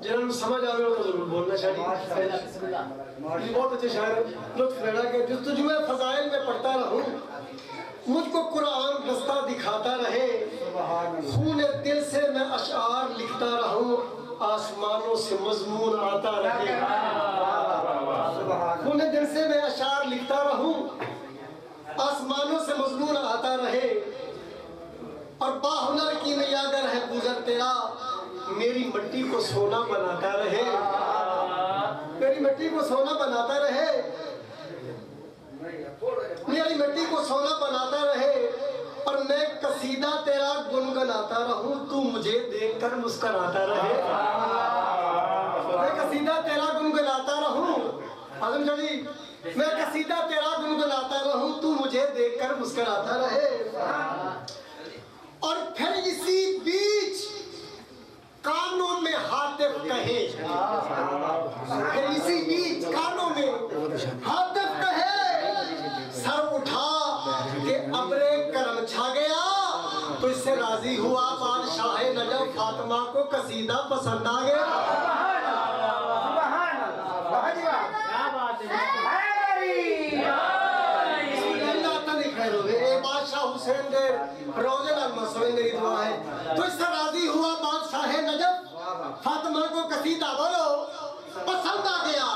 जिन्होंने समझ आ रहा हो तो जरूर बोलना चाहिए। बहुत अच्छे शायर लुत्फ लेना के जो तुझमें फजाइल में पढ़ता रहूं, मुझको कुरान रास्ता दिखाता रहे, खून दिल से मैं अशआर लिखता रहूं, आसमानों से मजमून आता रहे। खून दिल से मैं अशआर लिखता रहूं, आसमानों से मजमून आता रहे, और बाहुनर की मियागर है गुजर तेरा, मेरी मिट्टी को सोना बनाता रहे, मेरी मिट्टी को सोना बनाता रहे, मेरी मिट्टी को सोना बनाता रहे, और मैं कसीदा तेरा गुनगुनाता रहूं, तू मुझे देखकर मुस्कुराता रहे। मैं कसीदा तेरा गुनगुनाता रहूं, आजम जी, मैं कसीदा तेरा गुनगुनाता रहूं, तू मुझे देखकर मुस्कुराता रहे। और फिर इसी बीच कानों में हातिफ कहे, फिर इसी बीच कानों में हातिफ कहे, सर उठा के अब्रे करम छा गया, तो इससे राजी हुआ बादशाह नजफ, फातिमा को कसीदा पसंद आ गया। बादशाह हुसैन दे रोजे नाल मसवे मेरी दुआ है, तो इससे राजी हुआ बादशाह नजफ, फातिमा को कसीदा बोलो पसंद आ गया।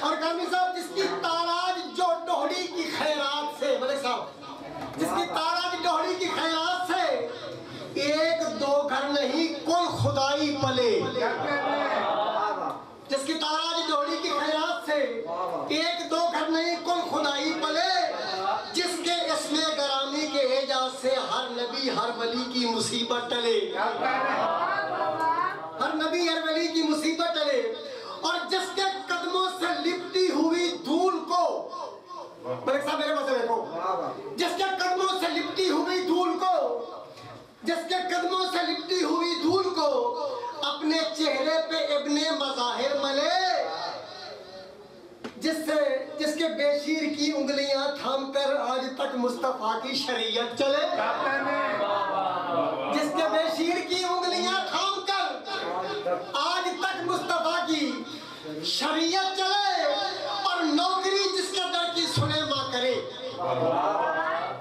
और कामी साहब, जिसकी ताराज जो डोहड़ी की खैरात से, मलिक साहब, जिसकी ताराज डोहड़ी की खैरात से एक दो घर नहीं कुल खुदाई पले, जिसकी ताराज डोहड़ी की खैरात से एक दो घर नहीं कुल खुदाई पले, जिसके इसमें गरामी के एजाज से हर नबी हर वली की मुसीबत टले, हर नबी हर वली की मुसीबत टले, और जिसके कदमों से लिपटी हुई धूल को, मलिक साहब मेरे मसले को, जिसके कदमों से लिपटी हुई धूल को, जिसके कदमों से लिपटी हुई धूल को अपने चेहरे पे इब्ने मज़ाहिर मले, जिसके बेशीर की उंगलियां थामकर आज तक मुस्तफा की शरीयत चले, जिसके बेशीर की उंगलियां थामकर आज तक मुस्तफा की शरीयत चले, और नौकरी जिसके दर की सुलेमा करे,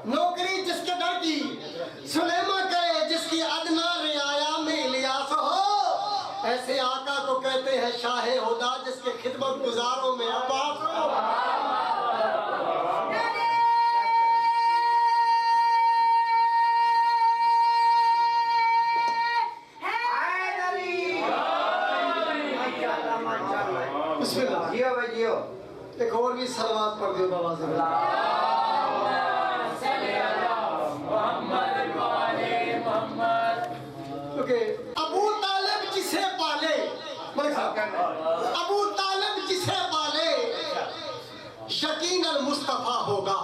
नौकरी जिसके दर की सुलेमा करे, जिसकी अदना रियाया में इलियास हो, ऐसे आका को कहते हैं शाहे हुदा, जिसके खिदमत गुजारों में अब्बास हो। बिस्मिल्लाह, जियो भाई जियो। एक और भी सलावत पढ़ दियो बाबा से। अबू तालिब जिसे पाले, अबू तालिब जिसे पाले यकीन अल मुस्तफा होगा।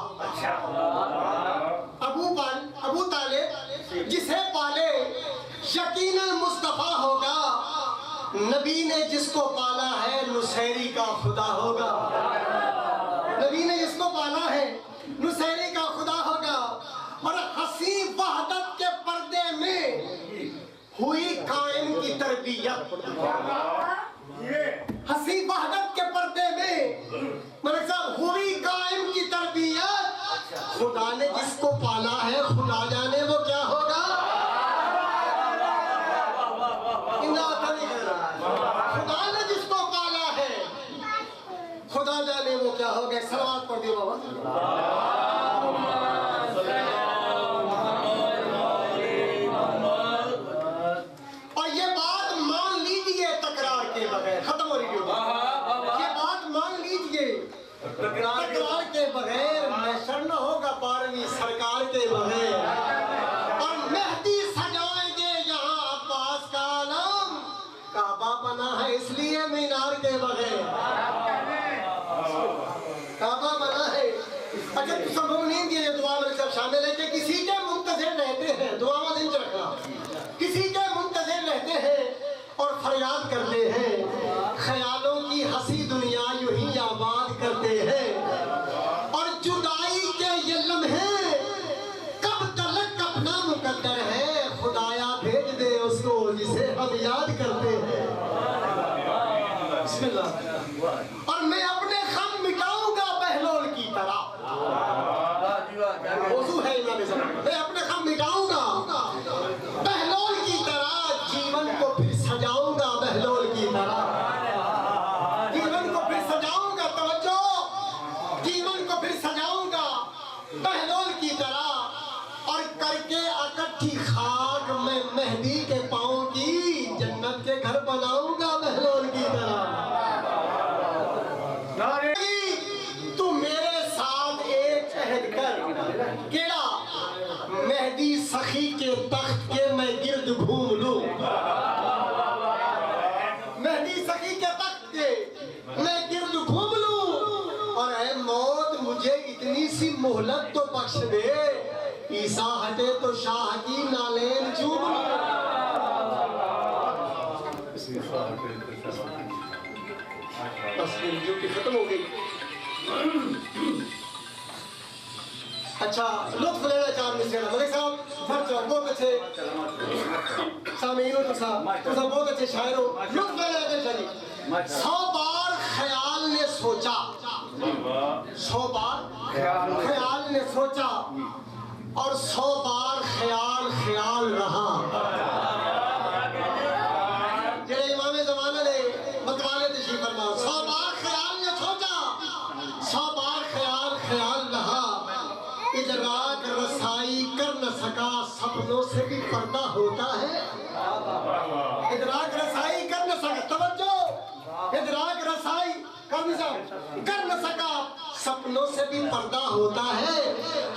अबू तालिब जिसे पाले यकीन अल मुस्तफा होगा, नबी ने जिसको पाला है नुसैरी का खुदा होगा, नबी ने जिसको पाला है नुसैरी का खुदा होगा। और हसी वहदत के पर्दे में हुई कायम की तरबियत, हसी वहदत के पर्दे में मलिक साहब हुई कायम की तरबियत, खुदा ने जिसको पाला है खुदा जाने वो क्या होगा। खुदा ने जिसको पाला है खुदा जाने वो क्या होगा। सलावत पढ़ दियो बाबा। तकरार के बगैर मैशर न होगा पारवी सरकार के बगैर, और मेहदी सजाएंगे यहाँ अब्बास का आलम, काबा बना है इसलिए मीनार के बगैर, काबा बना है। अच्छा संभव नहीं दिए दुआ में सब शामिल है कि किसी के मुंतज़िर रहते हैं, दुआ में दिन रखना, किसी के मुंतज़िर रहते हैं और फरियाद करते हैं, ख्यालों की हंसी दुनिया यूं ही आबाद करते हैं, और जुदाई के ये लम्हे कब तलक अपना मुकद्दर है, खुदाया भेज दे उसको जिसे हम याद करते हैं। बिस्मिल्लाह। और मैं अपने गम मिटाऊंगा बहलोल की तरह। वजू है इमाम ज़मान। मैं अपने गम मिटाऊंगा बहलोल की तरह, जीवन को फिर सजाऊंगा बहलोल की तरह, जीवन को फिर सजाऊंगा, तवज्जो, जीवन को फिर सजाऊंगा बहलोल की तरह, और करके इकट्ठी खाक मैं मेहदी के पाँव की जन्नत के घर बनाऊंगा बहलोल की तरह। तू मेरे साथ एक अहद कर, केड़ा मेहदी सखी के तख्त के मैं गिर्द घूम लूं, मेहदी सखी के तख्त के मैं गिर्द घूम लूं, और ऐ मौत मुझे इतनी सी मोहलत तो बख्श दे, ईसा हटे तो शाह की नालेन चूम लूं। तस्वीर जो कि खत्म हो गई। अच्छा, लुत्फ लेना चाह मिस्टर मलिक साहब, बहुत अच्छे सामीन हो, तुसा बहुत अच्छे शायर हो, लुत्फ लेना चाहिए। 100 बार ख्याल ने सोचा, 100 बार ख्याल ने सोचा, और 100 बार ख्याल ख्याल रहा। जेड़े इमाम ज़माना ने मतवाले तशरीफ फरमा, 100 बार ख्याल ने सोचा, 100 बार ख्याल ख्याल रहा, इदराक रसाई कर न सका, सपनों से भी पर्दा होता है। इदराक रसाई कर न सका, तवज्जो, इदराक रसाई कर न सका, सपनों से भी पर्दा होता है।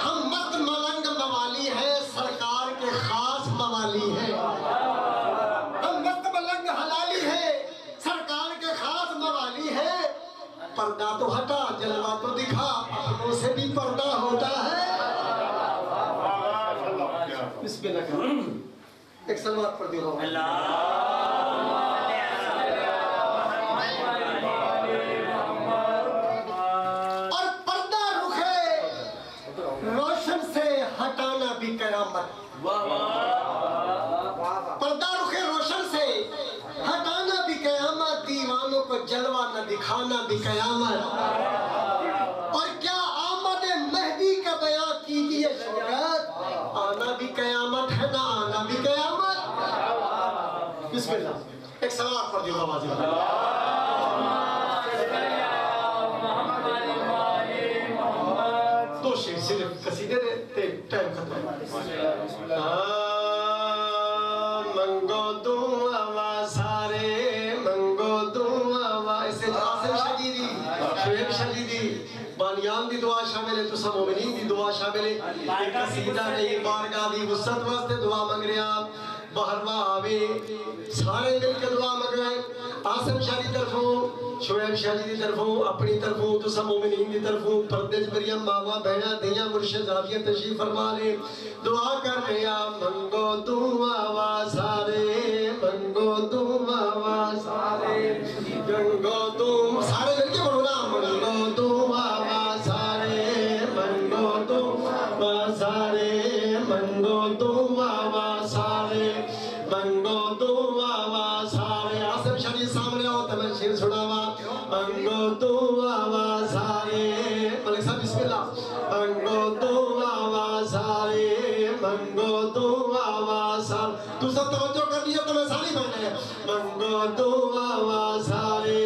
हम मर्द मलंग मवाली है, सरकार के खास मवाली है। हम मर्द मलंग हलाली है, सरकार के खास मवाली है। पर्दा तो हटा, जलवा तो दिखा, अपनों से भी पर्दा होता है। एक सलवात पढ़ दी। और पर्दा रुखे रोशन से हटाना भी कयामत, पर्दा रुखे रोशन से हटाना भी कयामत, दीवानों को जलवा न दिखाना भी कयामत। और क्या आमद मेहदी का बयां कीजिए शौकत, आना भी कयामत है ना आना भी कयामत। बिस्मिल्लाह। एक सवाल पढ़ दियो आवाज़ में। दो शेर सिर्फ कसीदे दे टाइम खत्म। मंगो दुआ सारे, मंगो दुआ, इसे आसिम शजीदी, शुएब शजीदी, बानियान दी दुआ शामिल है, तुसा मोमिनीन दी दुआ शामिल है। एक कसीदा नहीं, बारगाह दी वसत वास्ते दुआ मंग रहे आप, बहरवा आवे सारे मिलकर दुआ मंग रहे। आसिम शाह दी तरफों, शुएब शाह दी तरफों, अपनी तरफों, तुसा मोमिनीन दी तरफों, पर्दे च मरियम मावा बहना दियां मुर्शिद आफियत तशरीफ फरमा ले, दुआ कर रहे आप। मंगो दुआ सारे, मंगो दुआ सारे, मंगो तुम सारे मिलके बोलो ना, मंगो दुआ सारे, मंगो दुआ सारे, मंगो दुआ सारे, मंगो दुआ सारे। आसिम शरीफ सामने आओ, तमन शेर सुनावा। मंगो दुआ सारे, मलिक साहब बिस्मिल्लाह। मंगो दुआ सारे, मंगो दुआ सारे, तू सब तवज्जो कर दिया तो मैं सारी मान है। मंगो दुआ सारे,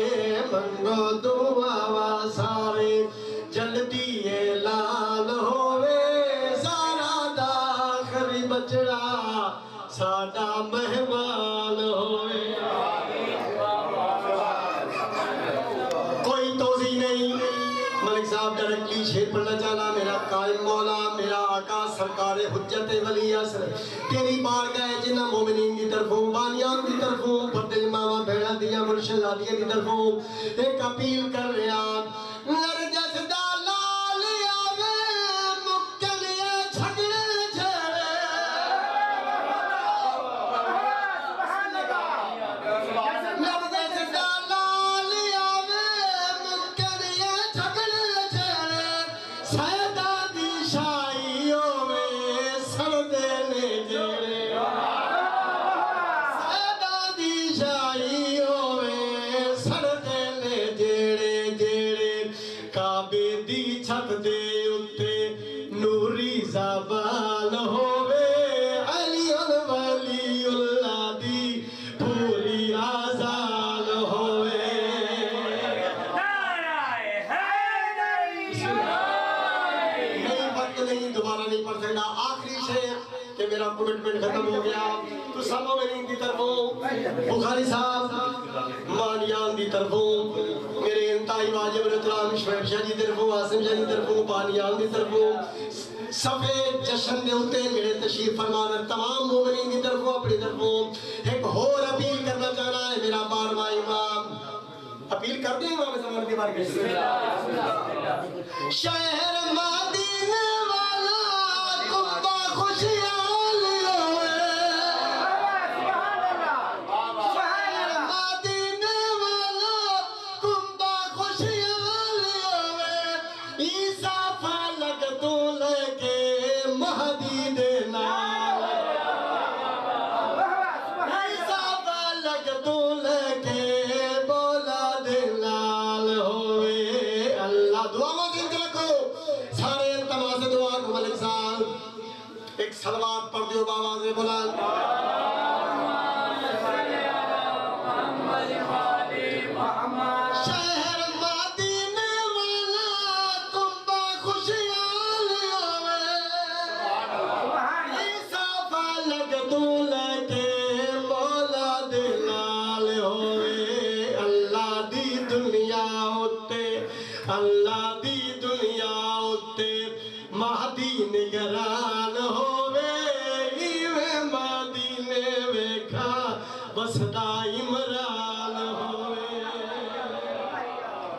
मंगो दुआ सारे, जल्दी ये लाल होवे सारा दाखरी बचड़ा, साडा मेहमान होवे। कोई तोज़ी नहीं, मलिक साहब डायरेक्टली शेर पढ़ना चाहना। मेरा कायम मौला, मेरा आका, सरकार हुज्जत वली असर, तेरी बारगाह जिन्ना मोमिनीन की तरफों, बानियान की तरफों, पर्दे मावा बहना दिया मुर्शिद आदिया की तरफों एक अपील कर रहे आप। नरजस दा लाल आवे मुक्कलिया झगड़े झड़े, नरजस दा लाल आवे मुक्कलिया झगड़े झड़े, सैदा दी शाही होवे सरदे ने जेड़े, सैदा दी शाही होवे सरदे कमिटमेंट खत्म हो गया तो सब मेरी दी तरफों बुखारी साहब मानियान दी तरफों मेरे इंतहाई वाजिब रहतराम शोएब शाह जी तरफों आसिम शाह जी तरफों पानियान दी तरफों सफेद जश्न दे उत्ते मेरे तशरीफ फरमान तमाम मोमिनीन दी तरफों अपनी तरफों एक होर अपील करना चाहना है मेरा बारवा इमाम अपील कर दें इमाम ज़मान के बारे में शहर मदीने वाला कुब्बा खुशियाल होवे शहर मदीने वाला कुब्बा खुशियाल होवे ईसा फालक तू लेके महदी दे नाल ईसा फालक तू लेके एक सलवात पढ़ दियो बाबा से बुलंद शहर मदीने वाला कुब्बा खुशियाल होवे ईसा फालक तू लेके मौला दे नाल होवे अल्लाह दी दुनिया उत्ते अल्लाह दी